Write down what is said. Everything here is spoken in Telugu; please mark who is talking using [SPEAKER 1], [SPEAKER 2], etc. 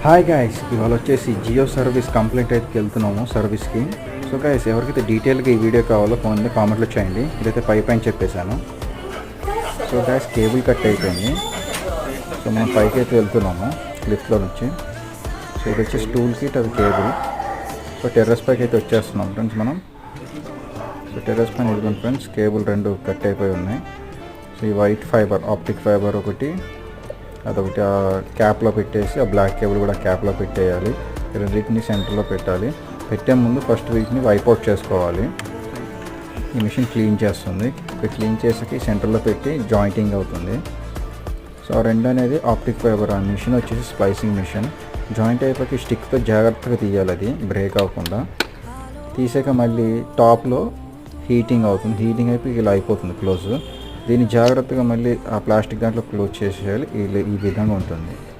[SPEAKER 1] హాయ్ గాయస్, ఇవాళ వచ్చేసి జియో సర్వీస్ కంప్లైంట్ అయితే వెళ్తున్నాము సర్వీస్కి. సో గాయస్, ఎవరికైతే డీటెయిల్గా ఈ వీడియో కావాలో ఫోన్లో కామెంట్లో చేయండి. ఇదైతే పైన చెప్పేశాను. సో గాయస్, కేబుల్ కట్ అయిపోయింది. సో మనం పైకి అయితే వెళ్తున్నాము లిఫ్ట్లో నుంచి. సో ఇది వచ్చేసి టూల్ కిట్, అది కేబుల్. సో టెర్రస్ పైకి అయితే వచ్చేస్తున్నాం ఫ్రెండ్స్ మనం. సో టెర్రస్ పైన ఇదిగోండి ఫ్రెండ్స్, కేబుల్ రెండు కట్ అయిపోయి ఉన్నాయి. సో ఈ వైట్ ఫైబర్, ఆప్టిక్ ఫైబర్ ఒకటి, అదొకటి ఆ క్యాప్లో పెట్టేసి, ఆ బ్లాక్ కేబుల్ కూడా క్యాప్లో పెట్టేయాలి. రెండింటిని సెంటర్లో పెట్టాలి. పెట్టే ముందు ఫస్ట్ వీటిని వైప్అవుట్ చేసుకోవాలి. ఈ మిషన్ క్లీన్ చేస్తుంది. క్లీన్ చేసాక సెంటర్లో పెట్టి జాయింటింగ్ అవుతుంది. సో ఆ రెండు అనేది ఆప్టిక్ ఫైబర్. ఆ మిషన్ వచ్చేసి స్ప్లైసింగ్ మిషన్. జాయింట్ అయిపోయి స్టిక్తో జాగ్రత్తగా తీయాలి, అది బ్రేక్ అవ్వకుండా. తీసాక మళ్ళీ టాప్లో హీటింగ్ అవుతుంది. హీటింగ్ అయిపోయి ఇలా అయిపోతుంది క్లోజ్. దీన్ని జాగ్రత్తగా మళ్ళీ ఆ ప్లాస్టిక్ దాంట్లో క్లోజ్ చేసేయాలి. ఈ విధంగా ఉంటుంది.